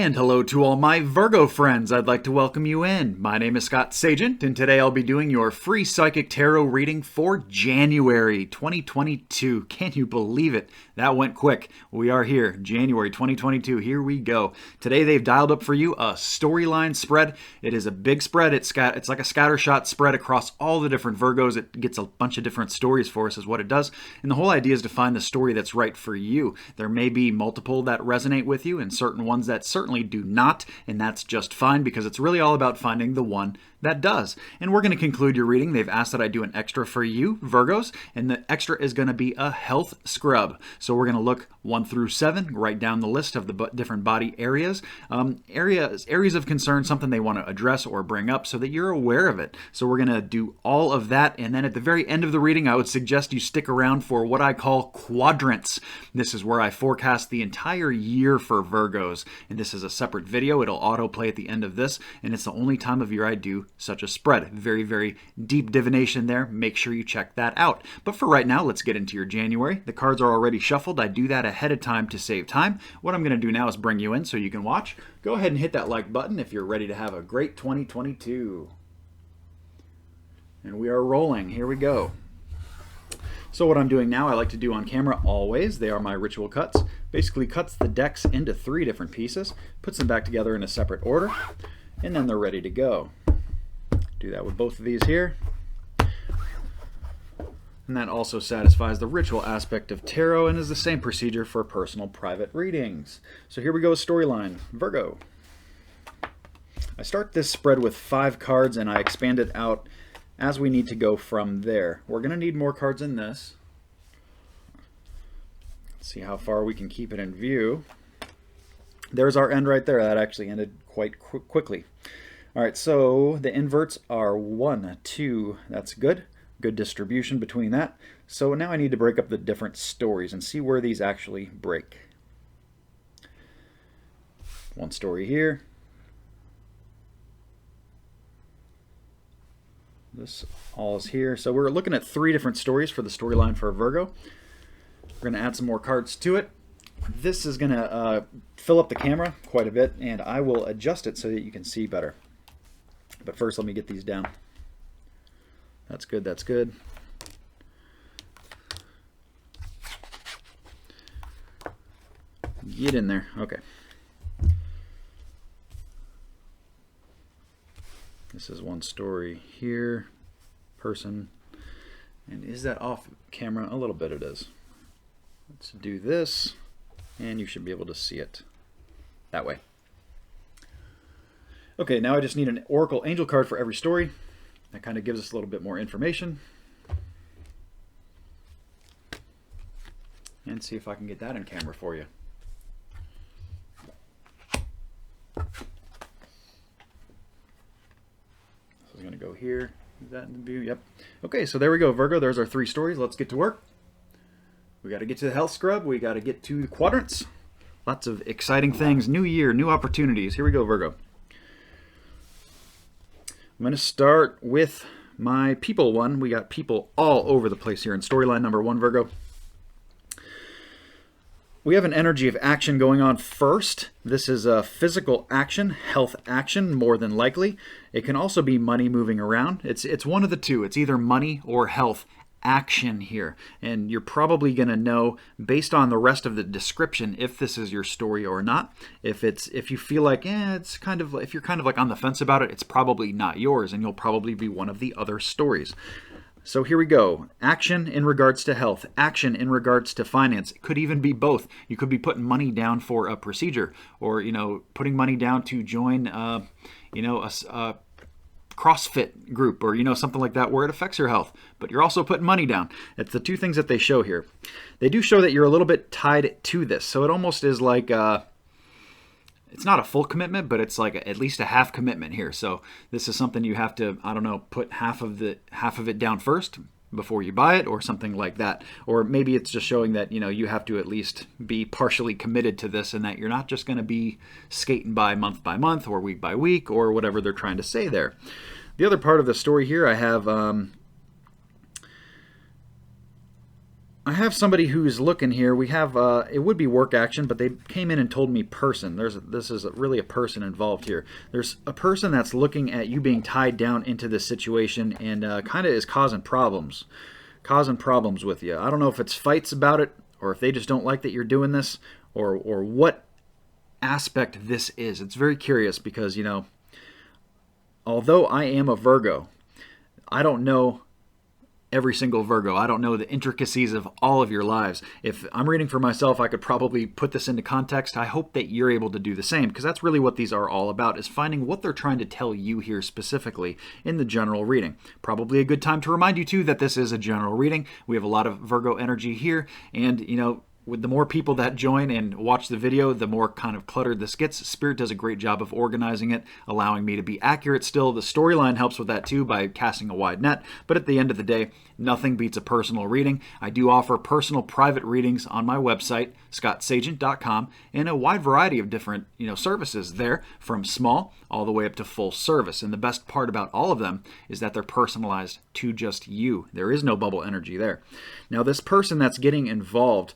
And hello to all my Virgo friends. I'd like to welcome you in. My name is Scott Sagent, and today I'll be doing your free psychic tarot reading for January 2022. Can you believe it? That went quick. We are here, January 2022. Here we go. Today they've dialed up for you a storyline spread. It is a big spread. It's like a scattershot spread across all the different Virgos. It gets a bunch of different stories for us is what it does. And the whole idea is to find the story that's right for you. There may be multiple that resonate with you and certain ones that certainly do not, and that's just fine because it's really all about finding the one that does. And we're going to conclude your reading. They've asked that I do an extra for you, Virgos, and the extra is going to be a health scrub. So we're going to look 1 through 7, write down the list of the different body areas, areas of concern, something they want to address or bring up so that you're aware of it. So we're going to do all of that, and then at the very end of the reading, I would suggest you stick around for what I call quadrants. This is where I forecast the entire year for Virgos, and this is a separate video. It'll autoplay at the end of this, and it's the only time of year I do such a spread. Very, very deep divination there. Make sure you check that out. But for right now, let's get into your January. The cards are already shuffled. I do that ahead of time to save time. What I'm going to do now is bring you in so you can watch. Go ahead and hit that like button if you're ready to have a great 2022. And we are rolling. Here we go. So what I'm doing now, I like to do on camera always. They are my ritual cuts. Basically cuts the decks into 3 different pieces, puts them back together in a separate order, and then they're ready to go. Do that with both of these here. And that also satisfies the ritual aspect of tarot and is the same procedure for personal private readings. So here we go, storyline, Virgo. I start this spread with 5 cards and I expand it out as we need to go from there. We're going to need more cards in this. Let's see how far we can keep it in view. There's our end right there. That actually ended quite quickly. All right, so the inverts are 1, 2. That's good. Good distribution between that. So now I need to break up the different stories and see where these actually break. One story here. This all is here. So we're looking at 3 different stories for the storyline for Virgo. We're going to add some more cards to it. This is going to fill up the camera quite a bit, and I will adjust it so that you can see better. But first, let me get these down. That's good, that's good. Get in there, okay. This is one story here, person. And is that off camera? A little bit it is. Let's do this, and you should be able to see it that way. Okay, now I just need an Oracle Angel card for every story. That kind of gives us a little bit more information. And see if I can get that in camera for you. This is going to go here. Is that in the view? Yep. Okay, so there we go, Virgo. There's our 3 stories. Let's get to work. We got to get to the health scrub. We got to get to the quadrants. Lots of exciting things. New year, new opportunities. Here we go, Virgo. I'm going to start with my people one. We got people all over the place here in storyline number 1, Virgo. We have an energy of action going on first. This is a physical action, health action, more than likely. It can also be money moving around. It's one of the two. It's either money or health action here, and you're probably going to know based on the rest of the description if this is your story or not. If you feel like it's kind of, if you're kind of like on the fence about it, it's probably not yours, and you'll probably be one of the other stories. So here we go. Action in regards to health, action in regards to finance. It could even be both. You could be putting money down for a procedure, or putting money down to join a CrossFit group, or something like that where it affects your health, but you're also putting money down. It's the 2 things that they show here. They do show that you're a little bit tied to this, so it almost is like it's not a full commitment, but it's like at least a half commitment here. So this is something you have to, I don't know, put half of it down first before you buy it, or something like that. Or maybe it's just showing that you have to at least be partially committed to this, and that you're not just going to be skating by month or week by week, or whatever they're trying to say there. The other part of the story here, I have I have somebody who's looking here. We have it would be work action, but they came in and told me person. This is really a person involved here. There's a person that's looking at you being tied down into this situation and kind of is causing problems with you. I don't know if it's fights about it or if they just don't like that you're doing this or what aspect this is. It's very curious because, although I am a Virgo, I don't know every single Virgo. I don't know the intricacies of all of your lives. If I'm reading for myself, I could probably put this into context. I hope that you're able to do the same, because that's really what these are all about, is finding what they're trying to tell you here specifically in the general reading. Probably a good time to remind you too that this is a general reading. We have a lot of Virgo energy here, and with the more people that join and watch the video, the more kind of cluttered this gets. Spirit does a great job of organizing it, allowing me to be accurate still. The storyline helps with that too by casting a wide net, but at the end of the day, nothing beats a personal reading. I do offer personal private readings on my website, scottsagent.com, and a wide variety of different services there, from small all the way up to full service. And the best part about all of them is that they're personalized to just you. There is no bubble energy there. Now, this person that's getting involved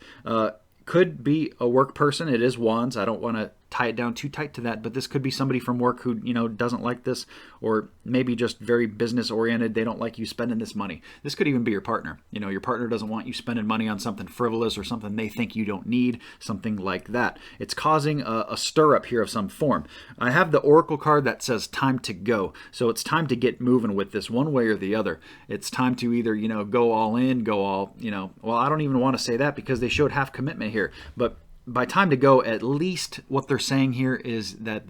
could be a work person. It is wands. I don't want to tie it down too tight to that, but this could be somebody from work who doesn't like this, or maybe just very business oriented. They don't like you spending this money. This could even be your partner. Your partner doesn't want you spending money on something frivolous or something they think you don't need, something like that. It's causing a stir up here of some form. I have the oracle card that says time to go, so it's time to get moving with this one way or the other. It's time to either go all in, go all well, I don't even want to say that because they showed half commitment here, but by time to go, at least what they're saying here is that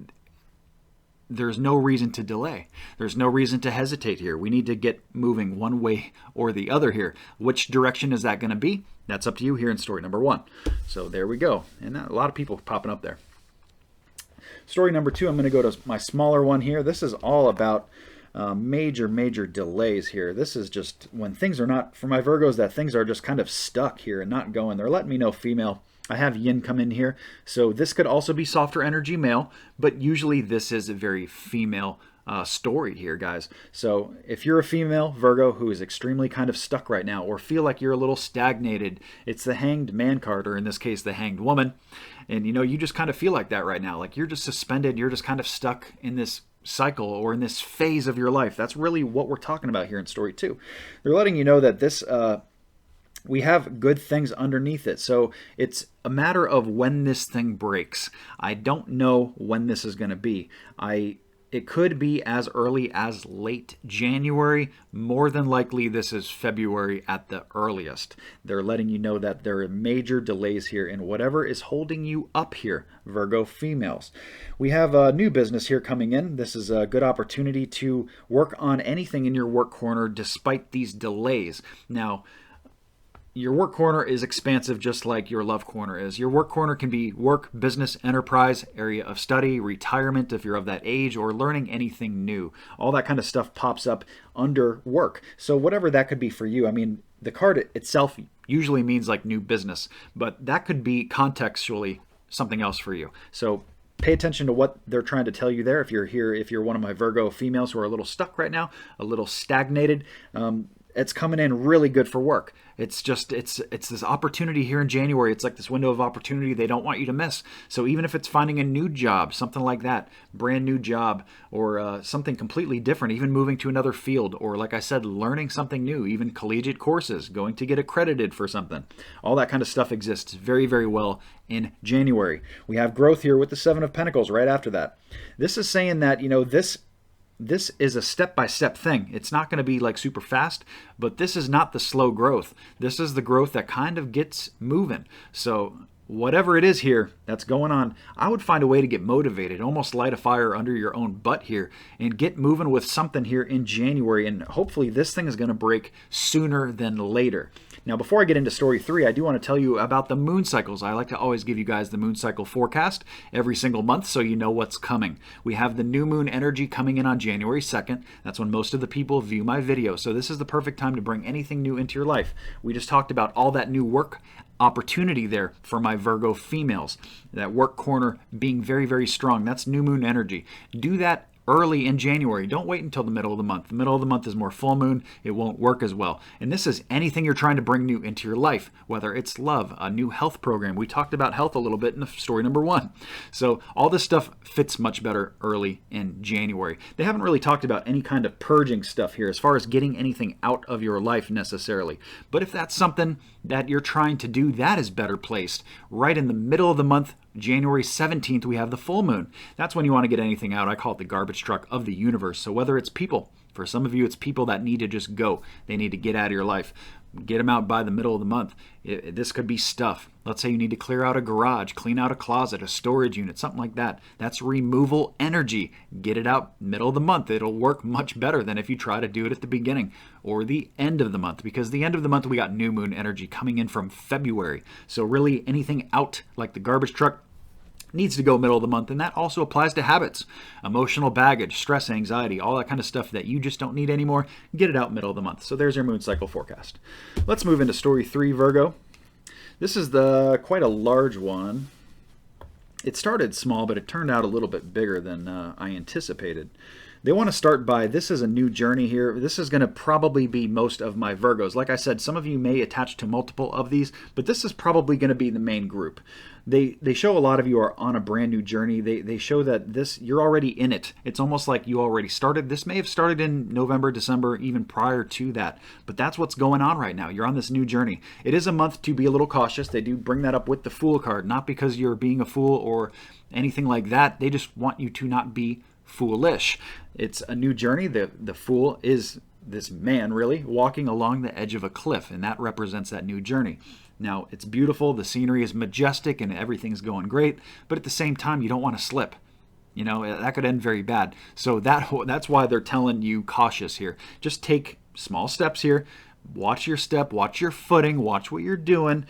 there's no reason to delay. There's no reason to hesitate here. We need to get moving one way or the other here. Which direction is that going to be? That's up to you here in story number 1. So there we go. And a lot of people popping up there. Story number 2, I'm going to go to my smaller one here. This is all about major delays here. This is just when things are not, for my Virgos, that things are just kind of stuck here and not going. They're letting me know female. I have yin come in here, so this could also be softer energy male, but usually this is a very female story here, guys. So if you're a female Virgo who is extremely kind of stuck right now, or feel like you're a little stagnated, it's the Hanged Man card, or in this case the Hanged Woman, and you just kind of feel like that right now, like you're just suspended, you're just kind of stuck in this cycle or in this phase of your life. That's really what we're talking about here in story 2. They're letting you know that this we have good things underneath it. So it's a matter of when this thing breaks. I don't know when this is going to be. It could be as early as late January. More than likely, this is February at the earliest. They're letting you know that there are major delays here in whatever is holding you up here, Virgo females. We have a new business here coming in. This is a good opportunity to work on anything in your work corner despite these delays. Now, your work corner is expansive just like your love corner is. Your work corner can be work, business, enterprise, area of study, retirement if you're of that age, or learning anything new. All that kind of stuff pops up under work. So whatever that could be for you. I mean, the card itself usually means like new business, but that could be contextually something else for you. So pay attention to what they're trying to tell you there. If you're here, if you're one of my Virgo females who are a little stuck right now, a little stagnated, it's coming in really good for work. It's this opportunity here in January. It's like this window of opportunity they don't want you to miss. So even if it's finding a new job, something like that, brand new job, or something completely different, even moving to another field, or like I said, learning something new, even collegiate courses, going to get accredited for something. All that kind of stuff exists very, very well in January. We have growth here with the 7 of Pentacles right after that. This is saying that, this is a step-by-step thing. It's not going to be like super fast, but this is not the slow growth. This is the growth that kind of gets moving. So whatever it is here that's going on, I would find a way to get motivated, almost light a fire under your own butt here, and get moving with something here in January. And hopefully this thing is going to break sooner than later. Now, before I get into story 3, I do want to tell you about the moon cycles. I like to always give you guys the moon cycle forecast every single month so you know what's coming. We have the new moon energy coming in on January 2nd. That's when most of the people view my video. So this is the perfect time to bring anything new into your life. We just talked about all that new work opportunity there for my Virgo females. That work corner being very, very strong. That's new moon energy. Do that early in January. Don't wait until the middle of the month. The middle of the month is more full moon. It won't work as well. And this is anything you're trying to bring new into your life, whether it's love, a new health program. We talked about health a little bit in the story number 1. So all this stuff fits much better early in January. They haven't really talked about any kind of purging stuff here as far as getting anything out of your life necessarily. But if that's something that you're trying to do, that is better placed right in the middle of the month. January 17th, we have the full moon. That's when you want to get anything out. I call it the garbage truck of the universe. So whether it's people, for some of you, it's people that need to just go. They need to get out of your life. Get them out by the middle of the month. This could be stuff. Let's say you need to clear out a garage, clean out a closet, a storage unit, something like that. That's removal energy. Get it out middle of the month. It'll work much better than if you try to do it at the beginning or the end of the month, because the end of the month we got new moon energy coming in from February. So really anything out like the garbage truck needs to go middle of the month, and that also applies to habits, emotional baggage, stress, anxiety, all that kind of stuff that you just don't need anymore. Get it out middle of the month. So there's your moon cycle forecast. Let's move into story 3, Virgo. This is quite a large one. It started small, but it turned out a little bit bigger than I anticipated. They want to start by, this is a new journey here. This is going to probably be most of my Virgos. Like I said, some of you may attach to multiple of these, but this is probably going to be the main group. They show a lot of you are on a brand new journey. They show that you're already in it. It's almost like you already started. This may have started in November, December, even prior to that. But that's what's going on right now. You're on this new journey. It is a month to be a little cautious. They do bring that up with the Fool card, not because you're being a fool or anything like that. They just want you to not be foolish. It's a new journey. The Fool is this man, really, walking along the edge of a cliff, and that represents that new journey. Now, it's beautiful, the scenery is majestic, and everything's going great, but at the same time, you don't want to slip. You know, that could end very bad. So that's why they're telling you cautious here. Just take small steps here. Watch your step, watch your footing, watch what you're doing.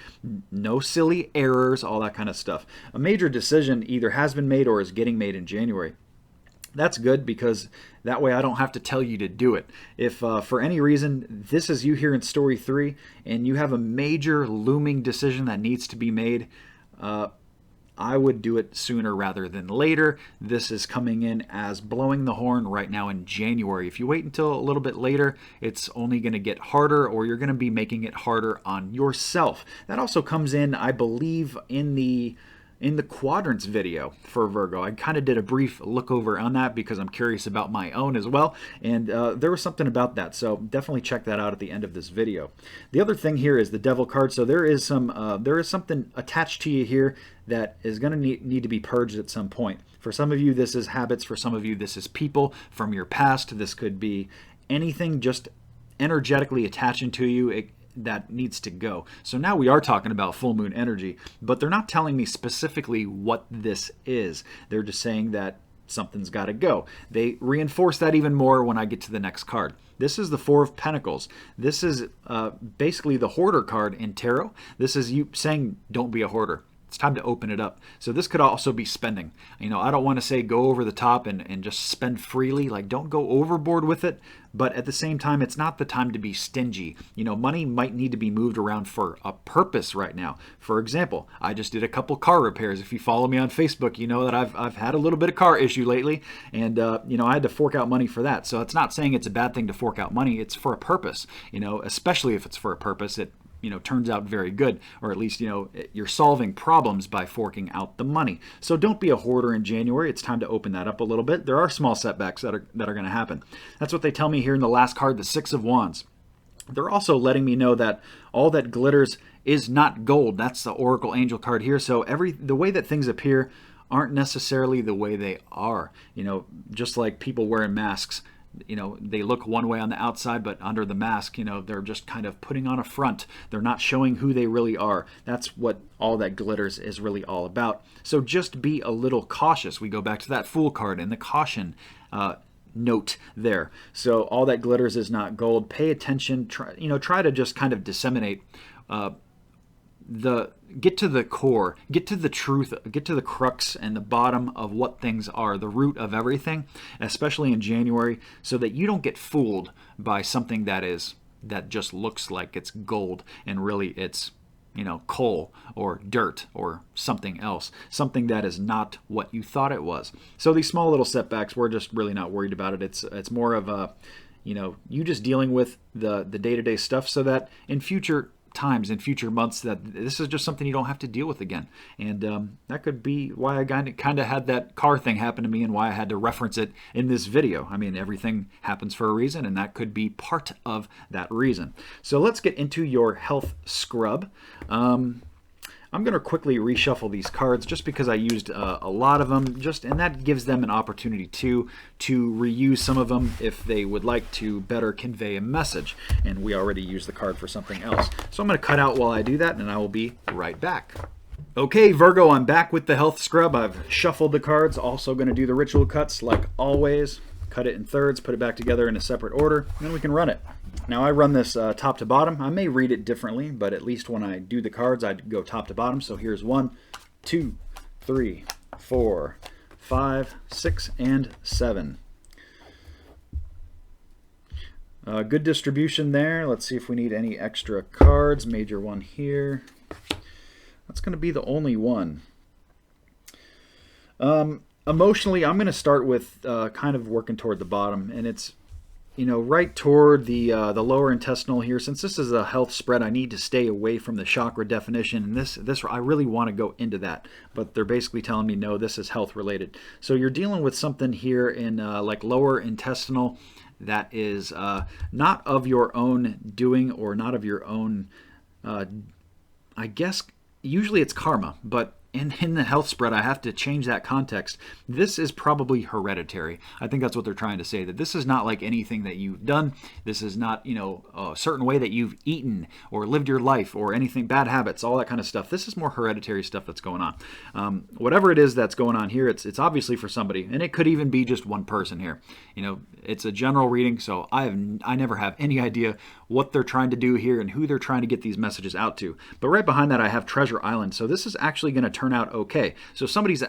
No silly errors, all that kind of stuff. A major decision either has been made or is getting made in January. That's good because that way I don't have to tell you to do it. If for any reason this is you here in story 3 and you have a major looming decision that needs to be made, I would do it sooner rather than later. This is coming in as blowing the horn right now in January. If you wait until a little bit later, it's only going to get harder, or you're going to be making it harder on yourself. That also comes in, I believe, in the quadrants video for Virgo. I kind of did a brief look over on that because I'm curious about my own as well, and there was something about that, so definitely check that out at the end of this video. The other thing here is the Devil card. So there is something attached to you here that is going to need to be purged at some point. For some of you, this is habits. For some of you, this is people from your past. This could be anything just energetically attaching to you. That needs to go. So now we are talking about full moon energy, but they're not telling me specifically what this is. They're just saying that something's got to go. They reinforce that even more when I get to the next card. This is the Four of Pentacles. This is basically the hoarder card in tarot. This is you saying don't be a hoarder. It's time to open it up. So this could also be spending. You know, I don't want to say go over the top and just spend freely. Like, don't go overboard with it. But at the same time, it's not the time to be stingy. You know, money might need to be moved around for a purpose right now. For example, I just did a couple car repairs. If you follow me on Facebook, you know that I've had a little bit of car issue lately. And, you know, I had to fork out money for that. So it's not saying it's a bad thing to fork out money. It's for a purpose. You know, especially if it's for a purpose, it turns out very good, or at least, you're solving problems by forking out the money. So don't be a hoarder in January. It's time to open that up a little bit. There are small setbacks that are going to happen. That's what they tell me here in the last card, the Six of Wands. They're also letting me know that all that glitters is not gold. That's the Oracle Angel card here. So the way that things appear aren't necessarily the way they are. Just like people wearing masks. They look one way on the outside, but under the mask, they're just kind of putting on a front. They're not showing who they really are. That's what all that glitters is really all about. So just be a little cautious. We go back to that Fool card and the caution note there. So all that glitters is not gold. Pay attention. Try to just kind of disseminate get to the core, get to the truth, get to the crux and the bottom of what things are, the root of everything, especially in January, so that you don't get fooled by something that just looks like it's gold and really it's coal or dirt or something else, something that is not what you thought it was. So these small little setbacks, we're just really not worried about it. It's more of a, you just dealing with the day-to-day stuff, so that in future times, in future months, that this is just something you don't have to deal with again. And that could be why I kind of had that car thing happen to me, and why I had to reference it in this video. I mean, everything happens for a reason, and that could be part of that reason. So let's get into your health scrub. I'm going to quickly reshuffle these cards just because I used a lot of them, and that gives them an opportunity to reuse some of them if they would like to better convey a message. And we already used the card for something else. So I'm going to cut out while I do that, and I will be right back. Okay, Virgo, I'm back with the health scrub. I've shuffled the cards, also going to do the ritual cuts like always. Cut it in thirds, put it back together in a separate order, and then we can run it. Now I run this top to bottom. I may read it differently, but at least when I do the cards, I go top to bottom. So here's 1, 2, 3, 4, 5, 6, and 7. Good distribution there. Let's see if we need any extra cards. Major one here. That's going to be the only one. Emotionally, I'm going to start with kind of working toward the bottom, and it's right toward the lower intestinal here. Since this is a health spread, I need to stay away from the chakra definition, and this I really want to go into that, but they're basically telling me no, this is health related. So you're dealing with something here in like lower intestinal that is not of your own doing, or not of your own, I guess usually it's karma, but in the health spread, I have to change that context. This is probably hereditary. I think that's what they're trying to say, that this is not like anything that you've done. This is not, a certain way that you've eaten or lived your life or anything, bad habits, all that kind of stuff. This is more hereditary stuff that's going on. Whatever it is that's going on here, it's obviously for somebody, and it could even be just one person here. It's a general reading, so I never have any idea what they're trying to do here and who they're trying to get these messages out to. But right behind that, I have Treasure Island. So this is actually going to turn out okay. So somebody's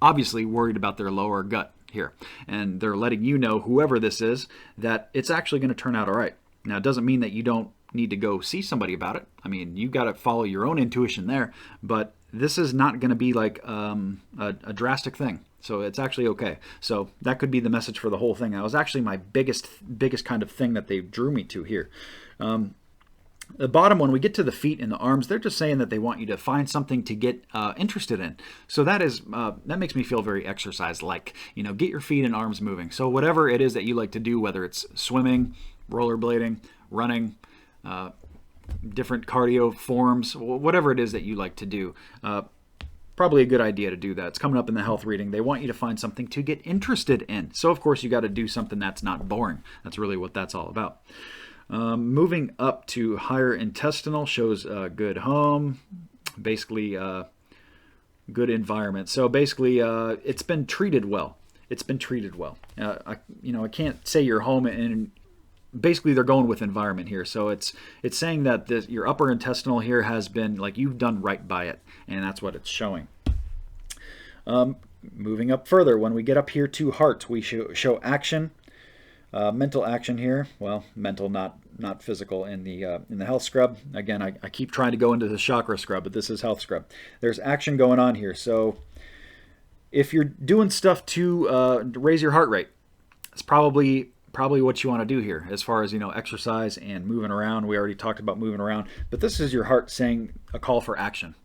obviously worried about their lower gut here, and they're letting you know, whoever this is, that it's actually going to turn out all right. Now, it doesn't mean that you don't need to go see somebody about it. I mean, you got to follow your own intuition there, but this is not going to be like a drastic thing. So it's actually okay. So that could be the message for the whole thing. That was actually my biggest kind of thing that they drew me to here. The bottom, when we get to the feet and the arms, they're just saying that they want you to find something to get interested in. So that makes me feel very exercise-like. Get your feet and arms moving. So whatever it is that you like to do, whether it's swimming, rollerblading, running, different cardio forms, whatever it is that you like to do, probably a good idea to do that. It's coming up in the health reading. They want you to find something to get interested in. So, of course, you got to do something that's not boring. That's really what that's all about. Moving up to higher intestinal shows a good home, basically good environment. So basically, it's been treated well. It's been treated well. I can't say your home, and basically they're going with environment here. So it's saying that your upper intestinal here has been, like, you've done right by it, and that's what it's showing. Moving up further, when we get up here to heart, we show action. Mental action here. Well, mental, not physical in the health scrub. Again, I keep trying to go into the chakra scrub, but this is health scrub. There's action going on here. So if you're doing stuff to raise your heart rate, it's probably what you want to do here, as far as exercise and moving around. We already talked about moving around, but this is your heart saying a call for action.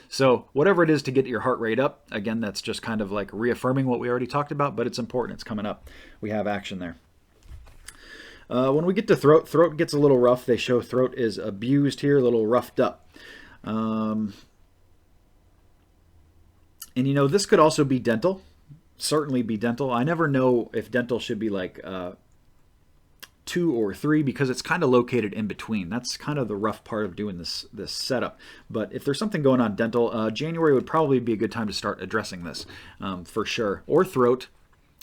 So whatever it is to get your heart rate up, again, that's just kind of like reaffirming what we already talked about, but it's important. It's coming up. We have action there. When we get to throat gets a little rough. They show throat is abused here, a little roughed up. And this could also be dental. Certainly be dental. I never know if dental should be like 2 or 3, because it's kind of located in between. That's kind of the rough part of doing this setup. But if there's something going on dental, January would probably be a good time to start addressing this for sure. Or throat.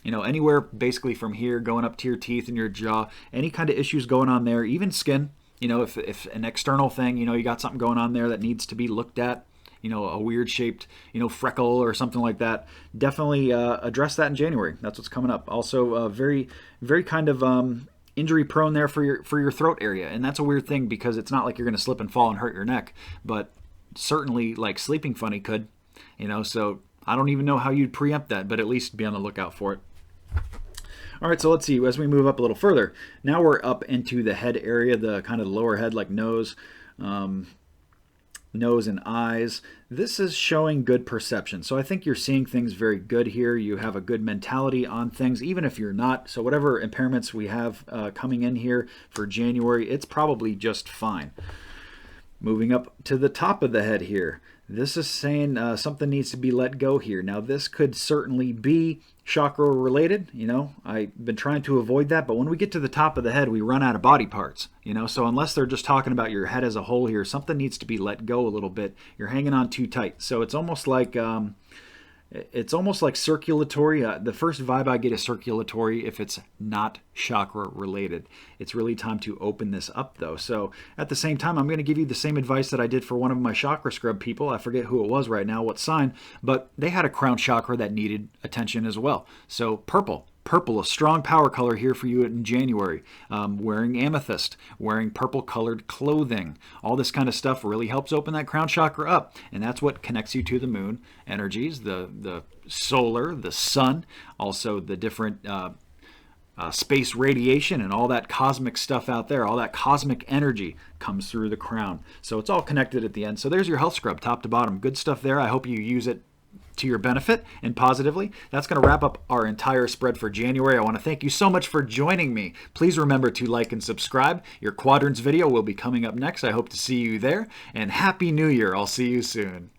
Anywhere basically from here going up to your teeth and your jaw, any kind of issues going on there, even skin, if an external thing, you got something going on there that needs to be looked at, a weird shaped, freckle or something like that, definitely address that in January. That's what's coming up. Also, very, very kind of injury prone there for your throat area. And that's a weird thing because it's not like you're going to slip and fall and hurt your neck, but certainly like sleeping funny could, so I don't even know how you'd preempt that, but at least be on the lookout for it. All right, so let's see, as we move up a little further, now we're up into the head area, the kind of lower head, like nose and eyes. This is showing good perception. So I think you're seeing things very good here. You have a good mentality on things, even if you're not. So whatever impairments we have coming in here for January, it's probably just fine. Moving up to the top of the head here, this is saying something needs to be let go here. Now this could certainly be chakra related. I've been trying to avoid that, but when we get to the top of the head, we run out of body parts. So unless they're just talking about your head as a whole here, something needs to be let go a little bit. You're hanging on too tight. So it's almost like circulatory. The first vibe I get is circulatory if it's not chakra related. It's really time to open this up though. So at the same time, I'm going to give you the same advice that I did for one of my chakra scrub people. I forget who it was right now, what sign, but they had a crown chakra that needed attention as well. So purple, a strong power color here for you in January. Wearing amethyst, wearing purple colored clothing, all this kind of stuff really helps open that crown chakra up. And that's what connects you to the moon energies, the solar, the sun, also the different space radiation and all that cosmic stuff out there. All that cosmic energy comes through the crown. So it's all connected at the end. So there's your health scrub, top to bottom. Good stuff there. I hope you use it to your benefit and positively. That's going to wrap up our entire spread for January. I want to thank you so much for joining me. Please remember to like and subscribe. Your quadrants video will be coming up next. I hope to see you there. And Happy New Year. I'll see you soon.